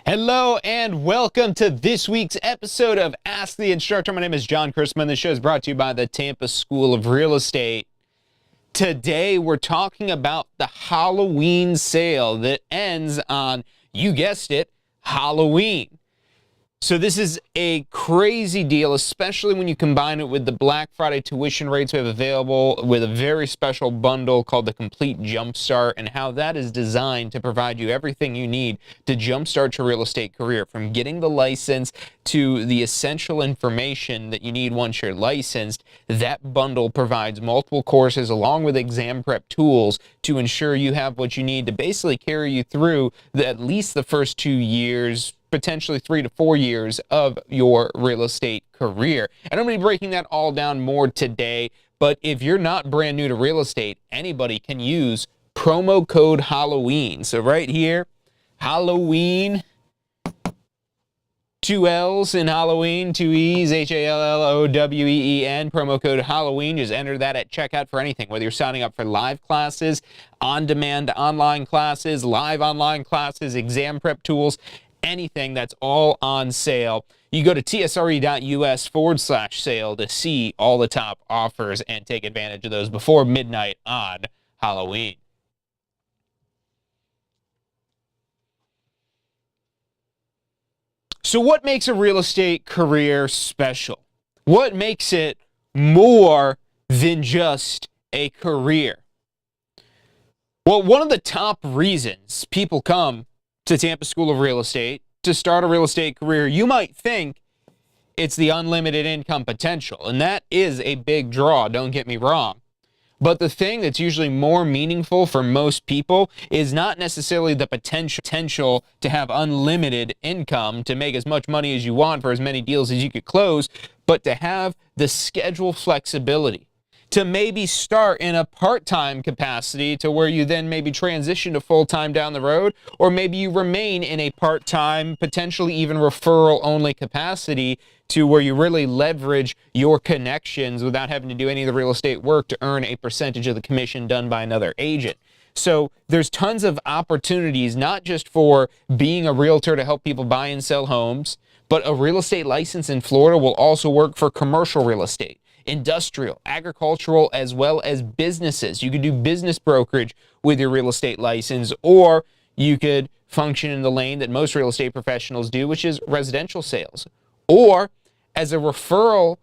Hello and welcome to this week's episode of Ask the Instructor. My name is John Chrisman. The show is brought to you by the Tampa School of Real Estate. Today we're talking about the Halloween sale that ends on, you guessed it, Halloween. So this is a crazy deal, especially when you combine it with the Black Friday tuition rates we have available with a very special bundle called the Complete Jumpstart, and how that is designed to provide you everything you need to jumpstart your real estate career, from getting the license to the essential information that you need once you're licensed. That bundle provides multiple courses along with exam prep tools to ensure you have what you need to basically carry you through at least the first 2 years, potentially 3 to 4 years of your real estate career. And I'm going to be breaking that all down more today. But if you're not brand new to real estate, anybody can use promo code Halloween. So right here, Halloween, 2 L's in Halloween, 2 E's, HALLOWEEN, promo code Halloween. Just enter that at checkout for anything, whether you're signing up for live classes, on-demand online classes, live online classes, exam prep tools, anything. That's all on sale. You go to tsre.us/sale to see all the top offers and take advantage of those before midnight on Halloween. So what makes a real estate career special? What makes it more than just a career? Well, one of the top reasons people come to Tampa School of Real Estate to start a real estate career, you might think it's the unlimited income potential, and that is a big draw, don't get me wrong. But the thing that's usually more meaningful for most people is not necessarily the potential to have unlimited income, to make as much money as you want for as many deals as you could close, but to have the schedule flexibility, to maybe start in a part-time capacity to where you then maybe transition to full-time down the road, or maybe you remain in a part-time, potentially even referral-only capacity to where you really leverage your connections without having to do any of the real estate work to earn a percentage of the commission done by another agent. So there's tons of opportunities, not just for being a realtor to help people buy and sell homes, but a real estate license in Florida will also work for commercial real estate, industrial, agricultural, as well as businesses. You could do business brokerage with your real estate license, or you could function in the lane that most real estate professionals do, which is residential sales. Or as a referral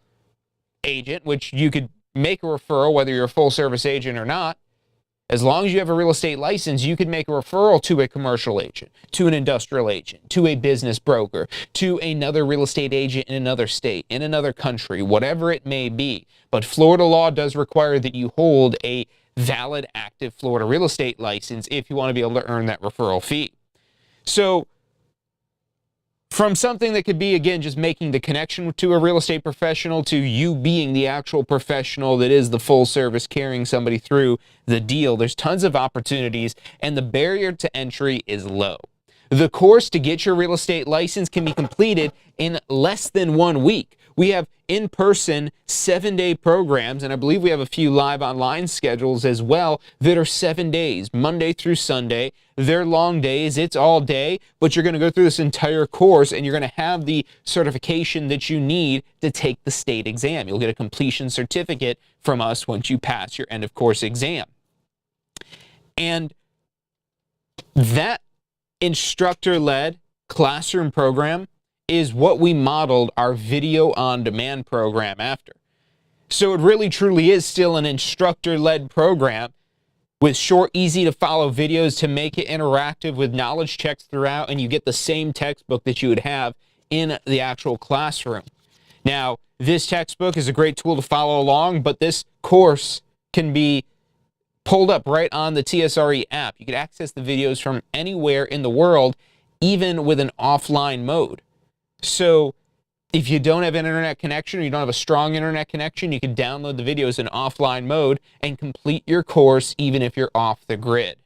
agent, which you could make a referral whether you're a full service agent or not. As long as you have a real estate license, you could make a referral to a commercial agent, to an industrial agent, to a business broker, to another real estate agent in another state, in another country, whatever it may be. But Florida law does require that you hold a valid, active Florida real estate license if you want to be able to earn that referral fee. So from something that could be, again, just making the connection to a real estate professional, to you being the actual professional that is the full service carrying somebody through the deal, there's tons of opportunities, and the barrier to entry is low. The course to get your real estate license can be completed in less than 1 week. We have in-person 7-day programs, and I believe we have a few live online schedules as well that are 7 days, Monday through Sunday. They're long days, it's all day, but you're going to go through this entire course and you're going to have the certification that you need to take the state exam. You'll get a completion certificate from us once you pass your end of course exam. And that instructor-led classroom program is what we modeled our video on demand program after. So it really truly is still an instructor-led program with short, easy to follow videos to make it interactive with knowledge checks throughout, and you get the same textbook that you would have in the actual classroom. Now, this textbook is a great tool to follow along, but this course can be pulled up right on the TSRE app. You can access the videos from anywhere in the world, even with an offline mode. So if you don't have an internet connection, or you don't have a strong internet connection, you can download the videos in offline mode and complete your course even if you're off the grid.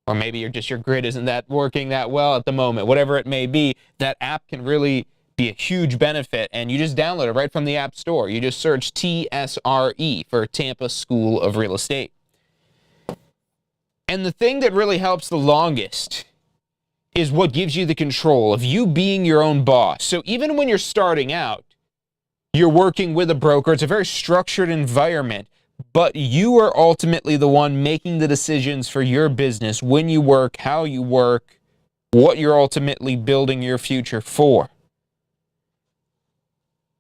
Or maybe your grid isn't that working that well at the moment. Whatever it may be, that app can really be a huge benefit, and you just download it right from the App Store. You just search TSRE for Tampa School of Real Estate. And the thing that really helps the longest is what gives you the control of you being your own boss. So even when you're starting out, you're working with a broker. It's a very structured environment, but you are ultimately the one making the decisions for your business, when you work, how you work, what you're ultimately building your future for.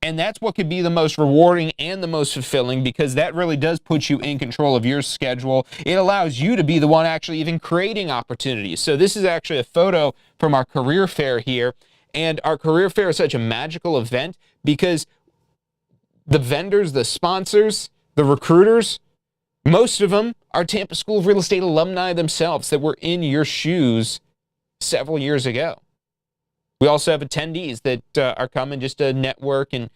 And that's what could be the most rewarding and the most fulfilling, because that really does put you in control of your schedule. It allows you to be the one actually even creating opportunities. So this is actually a photo from our career fair here. And our career fair is such a magical event because the vendors, the sponsors, the recruiters, most of them are Tampa School of Real Estate alumni themselves that were in your shoes several years ago. We also have attendees that are coming just to network. And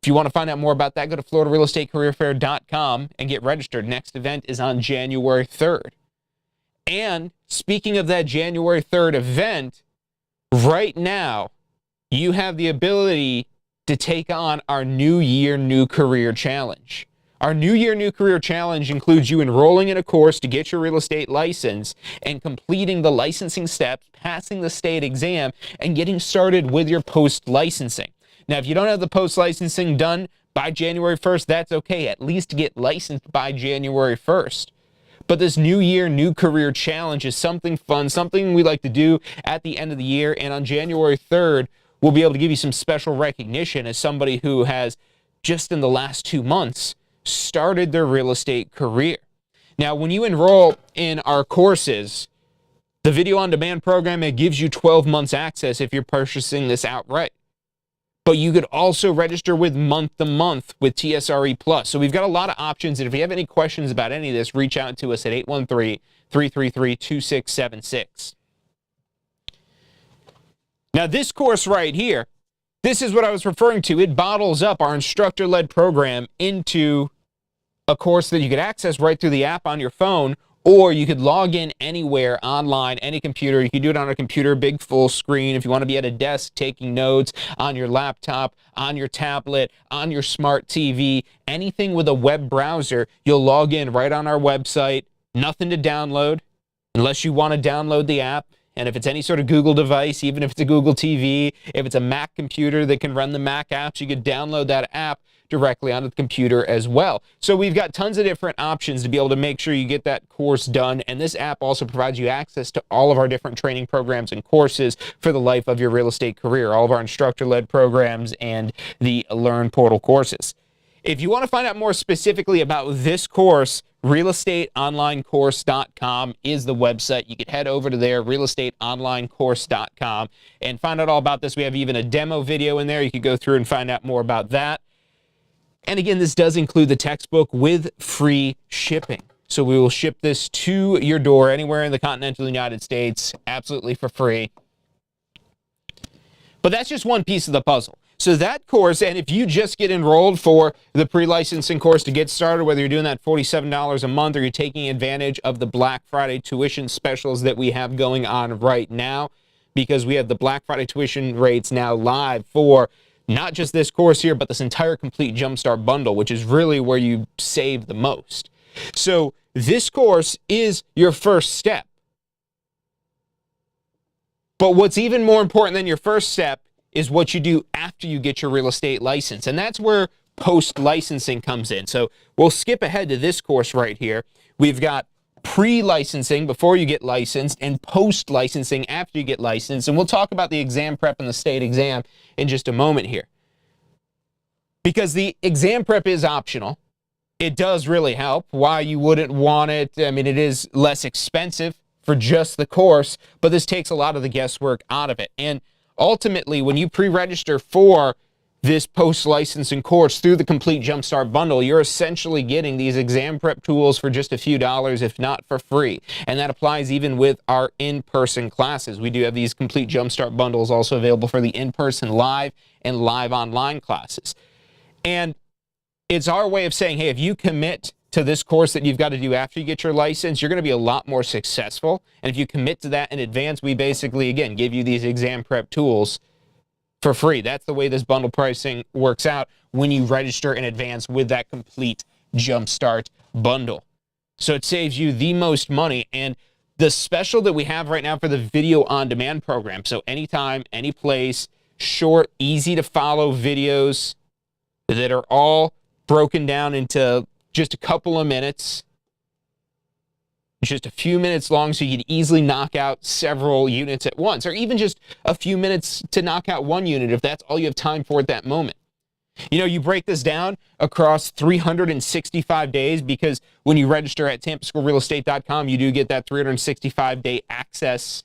if you want to find out more about that, go to FloridaRealEstateCareerFair.com and get registered. Next event is on January 3rd. And speaking of that January 3rd event, right now, you have the ability to take on our New Year, New Career Challenge. Our New Year, New Career Challenge includes you enrolling in a course to get your real estate license and completing the licensing steps, passing the state exam, and getting started with your post-licensing. Now, if you don't have the post-licensing done by January 1st, that's okay. At least get licensed by January 1st. But this New Year, New Career Challenge is something fun, something we like to do at the end of the year. And on January 3rd, we'll be able to give you some special recognition as somebody who has, just in the last 2 months, started their real estate career. Now, when you enroll in our courses, the video on demand program, it gives you 12 months access if you're purchasing this outright. But you could also register with month to month with TSRE Plus. So we've got a lot of options. And if you have any questions about any of this, reach out to us at 813-333-2676. Now, this course right here, this is what I was referring to. It bottles up our instructor-led program into a course that you could access right through the app on your phone, or you could log in anywhere online, any computer. You can do it on a computer, big full screen. If you want to be at a desk taking notes, on your laptop, on your tablet, on your smart TV, anything with a web browser, you'll log in right on our website. Nothing to download unless you want to download the app. And if it's any sort of Google device, even if it's a Google TV, if it's a Mac computer that can run the Mac apps, you could download that app directly onto the computer as well. So we've got tons of different options to be able to make sure you get that course done. And this app also provides you access to all of our different training programs and courses for the life of your real estate career, all of our instructor-led programs and the Learn Portal courses. If you want to find out more specifically about this course, realestateonlinecourse.com is the website. You can head over to there, realestateonlinecourse.com, and find out all about this. We have even a demo video in there. You can go through and find out more about that. And again, this does include the textbook with free shipping. So we will ship this to your door anywhere in the continental United States, absolutely for free. But that's just one piece of the puzzle. So that course, and if you just get enrolled for the pre-licensing course to get started, whether you're doing that $47 a month or you're taking advantage of the Black Friday tuition specials that we have going on right now, because we have the Black Friday tuition rates now live for not just this course here, but this entire complete Jumpstart bundle, which is really where you save the most. So this course is your first step. But what's even more important than your first step is what you do after you get your real estate license. And that's where post-licensing comes in. So we'll skip ahead to this course right here. We've got pre-licensing before you get licensed and post-licensing after you get licensed. And we'll talk about the exam prep and the state exam in just a moment here. Because the exam prep is optional. It does really help. Why you wouldn't want it? I mean, it is less expensive for just the course, but this takes a lot of the guesswork out of it. And ultimately, when you pre-register for this post-licensing course through the Complete Jumpstart Bundle, you're essentially getting these exam prep tools for just a few dollars, if not for free. And that applies even with our in-person classes. We do have these Complete Jumpstart Bundles also available for the in-person live and live online classes. And it's our way of saying, hey, if you commit to this course that you've got to do after you get your license, you're going to be a lot more successful. And if you commit to that in advance, we basically, again, give you these exam prep tools for free. That's the way this bundle pricing works out when you register in advance with that Complete Jumpstart Bundle. So it saves you the most money. And the special that we have right now for the video on demand program. So anytime, any place, short, easy to follow videos that are all broken down into just a couple of minutes. It's just a few minutes long, so you can easily knock out several units at once, or even just a few minutes to knock out one unit if that's all you have time for at that moment. You know, you break this down across 365 days because when you register at tampaschoolrealestate.com, you do get that 365-day access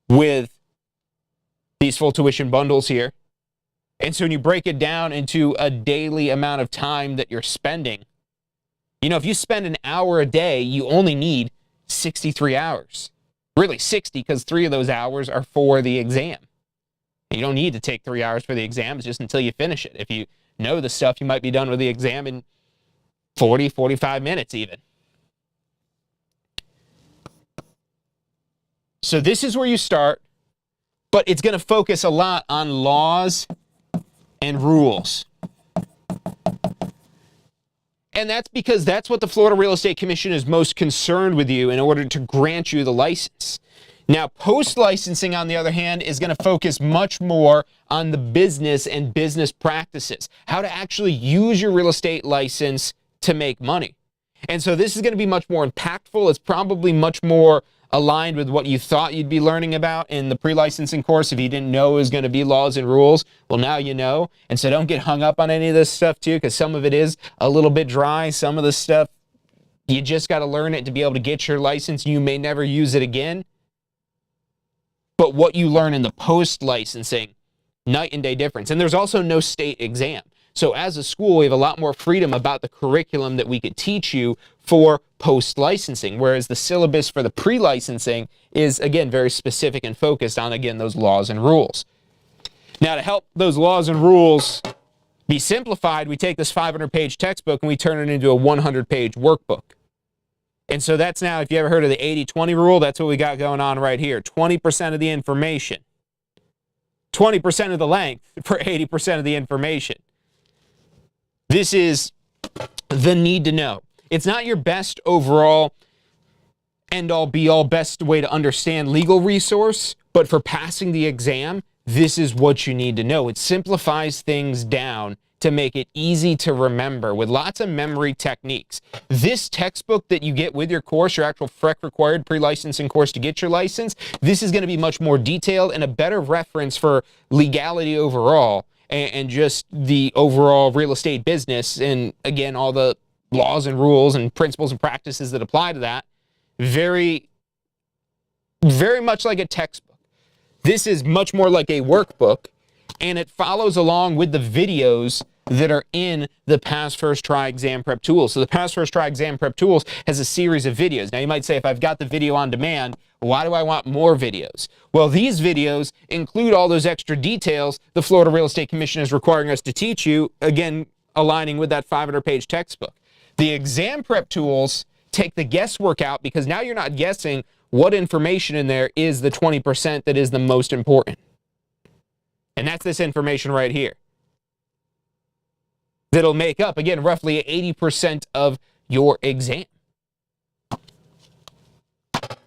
with these full tuition bundles here. And so when you break it down into a daily amount of time that you're spending, you know, if you spend an hour a day, you only need 63 hours. Really 60, because 3 of those hours are for the exam. You don't need to take 3 hours for the exam. It's just until you finish it. If you know the stuff, you might be done with the exam in 40, 45 minutes even. So this is where you start, but it's going to focus a lot on laws and rules. And that's because that's what the Florida Real Estate Commission is most concerned with you in order to grant you the license. Now, post-licensing, on the other hand, is going to focus much more on the business and business practices, how to actually use your real estate license to make money. And so this is going to be much more impactful. It's probably much more aligned with what you thought you'd be learning about in the pre-licensing course. If you didn't know it was going to be laws and rules, well, now you know. And so don't get hung up on any of this stuff too, because some of it is a little bit dry. Some of the stuff, you just got to learn it to be able to get your license. You may never use it again. But what you learn in the post-licensing, night and day difference. And there's also no state exam. So as a school, we have a lot more freedom about the curriculum that we could teach you for post-licensing, whereas the syllabus for the pre-licensing is, again, very specific and focused on, again, those laws and rules. Now, to help those laws and rules be simplified, we take this 500-page textbook and we turn it into a 100-page workbook. And so that's now, if you ever heard of the 80-20 rule, that's what we got going on right here. 20% of the information, 20% of the length for 80% of the information. This is the need to know. It's not your best overall end-all, be-all, best way to understand legal resource, but for passing the exam, this is what you need to know. It simplifies things down to make it easy to remember with lots of memory techniques. This textbook that you get with your course, your actual FREC required pre-licensing course to get your license, this is going to be much more detailed and a better reference for legality overall and just the overall real estate business. And again, all the laws and rules and principles and practices that apply to that. Very, very much like a textbook. This is much more like a workbook, and it follows along with the videos that are in the Pass First Try Exam Prep Tools. So the Pass First Try Exam Prep Tools has a series of videos. Now you might say, if I've got the video on demand, why do I want more videos? Well, these videos include all those extra details the Florida Real Estate Commission is requiring us to teach you, again, aligning with that 500-page textbook. The exam prep tools take the guesswork out because now you're not guessing what information in there is the 20% that is the most important. And that's this information right here. That'll make up, again, roughly 80% of your exam.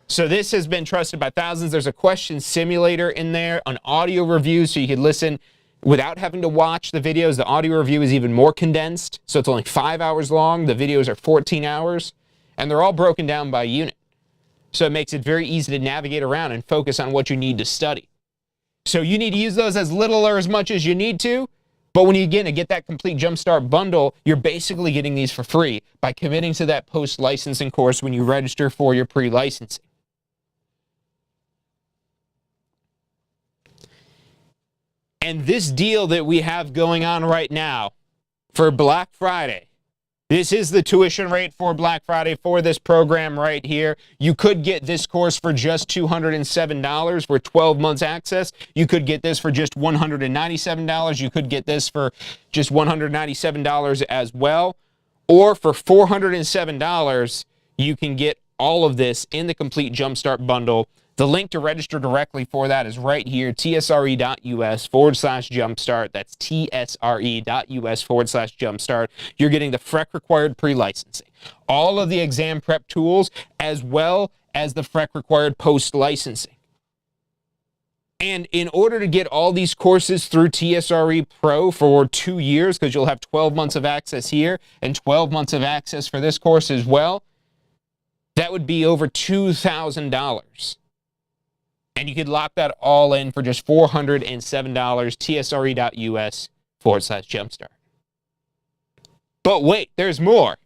So this has been trusted by thousands. There's a question simulator in there, an audio review, so you can listen without having to watch the videos. The audio review is even more condensed, so it's only 5 hours long. The videos are 14 hours, and they're all broken down by unit. So it makes it very easy to navigate around and focus on what you need to study. So you need to use those as little or as much as you need to, but when you get that complete Jumpstart bundle, you're basically getting these for free by committing to that post-licensing course when you register for your pre-licensing. And this deal that we have going on right now for Black Friday, this is the tuition rate for Black Friday for this program right here. You could get this course for just $207 for 12 months access. You could get this for just $197. You could get this for just $197 as well. Or for $407, you can get all of this in the complete Jumpstart bundle. The link to register directly for that is right here, tsre.us/jumpstart. That's tsre.us/jumpstart. You're getting the FREC required pre-licensing, all of the exam prep tools, as well as the FREC required post-licensing. And in order to get all these courses through TSRE Pro for 2 years, because you'll have 12 months of access here and 12 months of access for this course as well, that would be over $2,000. And you could lock that all in for just $407, tsre.us/jumpstart. But wait, there's more.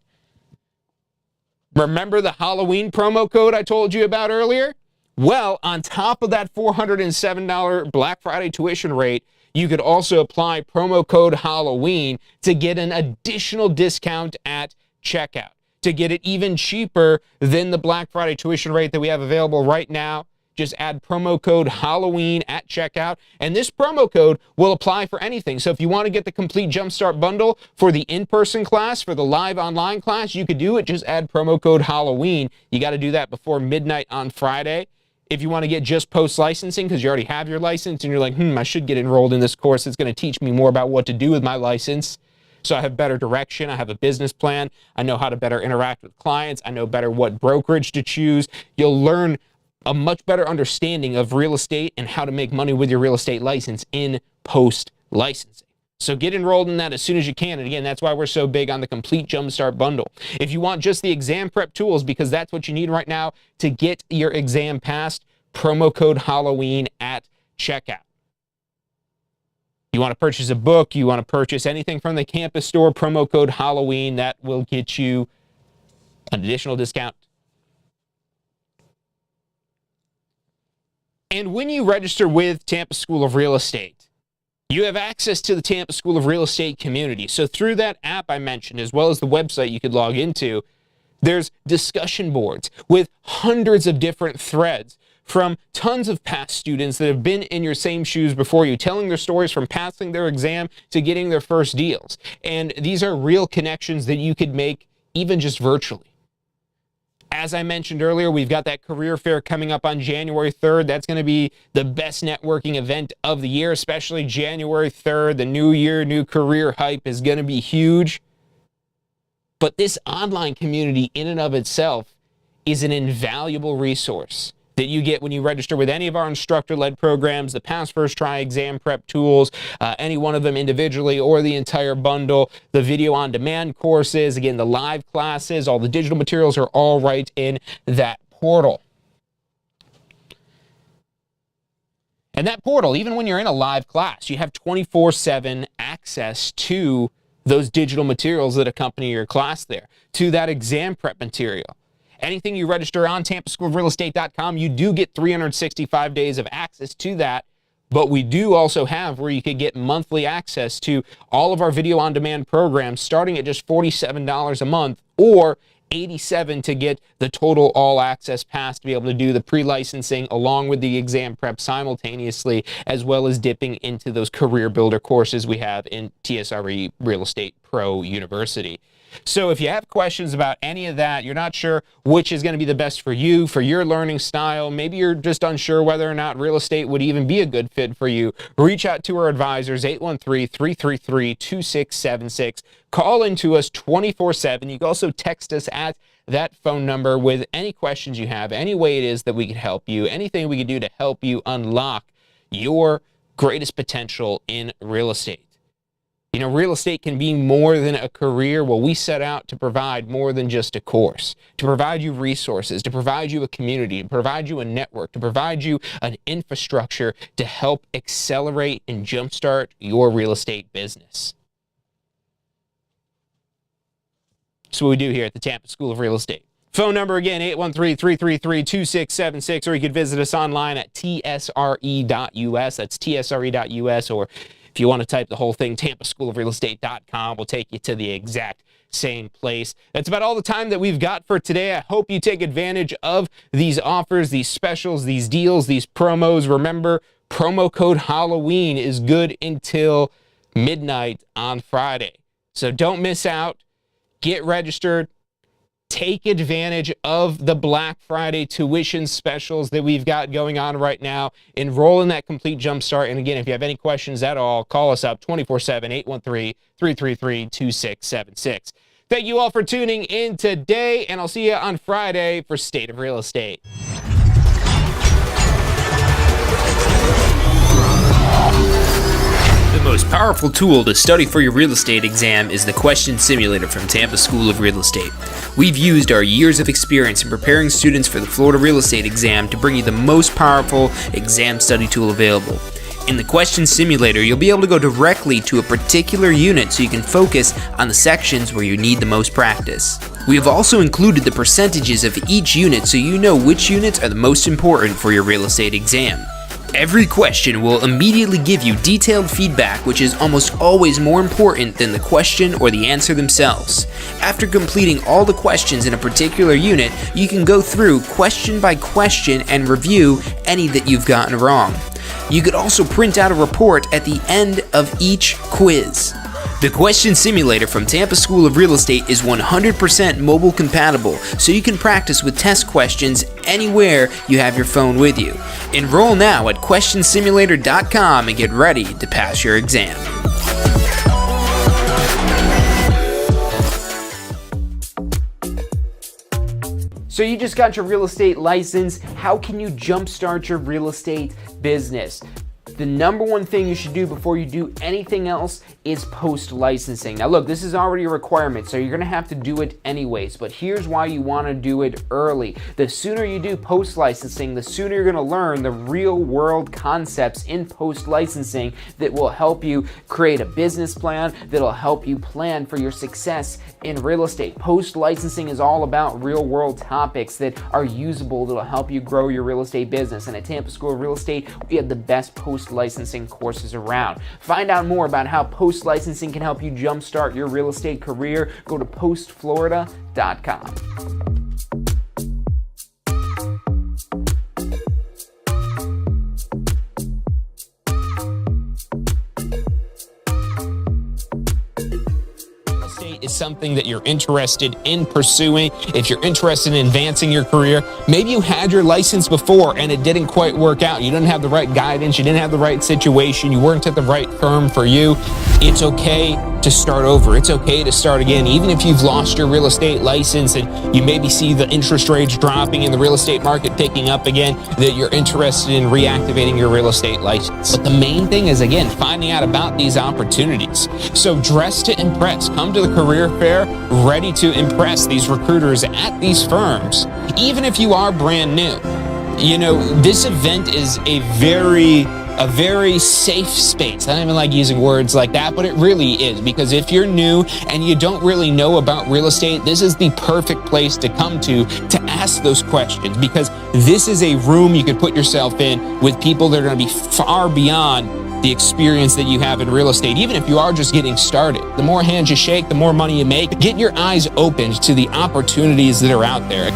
Remember the Halloween promo code I told you about earlier? Well, on top of that $407 Black Friday tuition rate, you could also apply promo code Halloween to get an additional discount at checkout, to get it even cheaper than the Black Friday tuition rate that we have available right now. Just add promo code Halloween at checkout, and this promo code will apply for anything. So if you want to get the complete Jumpstart bundle for the in-person class, for the live online class, you could do it. Just add promo code Halloween. You got to do that before midnight on Friday. If you want to get just post-licensing, because you already have your license, and you're like, I should get enrolled in this course. It's going to teach me more about what to do with my license. So I have better direction. I have a business plan. I know how to better interact with clients. I know better what brokerage to choose. You'll learn a much better understanding of real estate and how to make money with your real estate license in post-licensing. So get enrolled in that as soon as you can. And again, that's why we're so big on the complete Jumpstart bundle. If you want just the exam prep tools, because that's what you need right now to get your exam passed, promo code Halloween at checkout. You want to purchase a book, you want to purchase anything from the campus store, promo code Halloween, that will get you an additional discount. And when you register with Tampa School of Real Estate, you have access to the Tampa School of Real Estate community. So through that app I mentioned, as well as the website you could log into, there's discussion boards with hundreds of different threads from tons of past students that have been in your same shoes before you, telling their stories from passing their exam to getting their first deals. And these are real connections that you could make even just virtually. As I mentioned earlier, we've got that career fair coming up on January 3rd. That's going to be the best networking event of the year, especially January 3rd. The new year, new career hype is going to be huge. But this online community in and of itself is an invaluable resource that you get when you register with any of our instructor-led programs, the Pass First Try exam prep tools, any one of them individually or the entire bundle, the video-on-demand courses, again, the live classes, all the digital materials are all right in that portal. And that portal, even when you're in a live class, you have 24/7 access to those digital materials that accompany your class there, to that exam prep material. Anything you register on tampaschoolofrealestate.com, you do get 365 days of access to that, but we do also have where you could get monthly access to all of our video-on-demand programs starting at just $47 a month or $87 to get the total all-access pass to be able to do the pre-licensing along with the exam prep simultaneously, as well as dipping into those career builder courses we have in TSRE Real Estate Pro University. So if you have questions about any of that, you're not sure which is going to be the best for you, for your learning style, maybe you're just unsure whether or not real estate would even be a good fit for you, reach out to our advisors, 813-333-2676. Call into us 24/7. You can also text us at that phone number with any questions you have, any way it is that we can help you, anything we can do to help you unlock your greatest potential in real estate. You know, real estate can be more than a career. Well, we set out to provide more than just a course, to provide you resources, to provide you a community, to provide you a network, to provide you an infrastructure to help accelerate and jumpstart your real estate business. That's what we do here at the Tampa School of Real Estate. Phone number again, 813-333-2676, or you could visit us online at tsre.us. That's tsre.us, or if you want to type the whole thing, tampaschoolofrealestate.com will take you to the exact same place. That's about all the time that we've got for today. I hope you take advantage of these offers, these specials, these deals, these promos. Remember, promo code Halloween is good until midnight on Friday. So don't miss out. Get registered. Take advantage of the Black Friday tuition specials that we've got going on right now. Enroll in that complete Jumpstart. And again, if you have any questions at all, call us up 24/7, 813-333-2676. Thank you all for tuning in today, and I'll see you on Friday for State of Real Estate. The most powerful tool to study for your real estate exam is the Question Simulator from Tampa School of Real Estate. We've used our years of experience in preparing students for the Florida Real Estate exam to bring you the most powerful exam study tool available. In the Question Simulator, you'll be able to go directly to a particular unit so you can focus on the sections where you need the most practice. We have also included the percentages of each unit so you know which units are the most important for your real estate exam. Every question will immediately give you detailed feedback, which is almost always more important than the question or the answer themselves. After completing all the questions in a particular unit, you can go through question by question and review any that you've gotten wrong. You could also print out a report at the end of each quiz. The Question Simulator from Tampa School of Real Estate is 100% mobile compatible, so you can practice with test questions anywhere you have your phone with you. Enroll now at questionsimulator.com and get ready to pass your exam. So you just got your real estate license. How can you jumpstart your real estate business? The number one thing you should do before you do anything else is post-licensing. Now look, this is already a requirement, so you're gonna have to do it anyways, but here's why you wanna do it early. The sooner you do post-licensing, the sooner you're gonna learn the real-world concepts in post-licensing that will help you create a business plan, that'll help you plan for your success in real estate. Post-licensing is all about real-world topics that are usable, that'll help you grow your real estate business. And at Tampa School of Real Estate, we have the best post-licensing courses around. Find out more about how post-licensing can help you jumpstart your real estate career. Go to postflorida.com. Is something that you're interested in pursuing. If you're interested in advancing your career, maybe you had your license before and it didn't quite work out. You didn't have the right guidance, you didn't have the right situation, you weren't at the right firm for you. It's okay to start over. It's okay to start again. Even if you've lost your real estate license and you maybe see the interest rates dropping and the real estate market picking up again, that you're interested in reactivating your real estate license. But the main thing is, again, finding out about these opportunities. So dress to impress. Come to the career fair ready to impress these recruiters at these firms, even if you are brand new. You know, this event is a very safe space. I don't even like using words like that, but it really is, because if you're new and you don't really know about real estate, this is the perfect place to come to ask those questions, because this is a room you could put yourself in with people that are going to be far beyond the experience that you have in real estate. Even if you are just getting started, the more hands you shake, the more money you make. Get your eyes opened to the opportunities that are out there.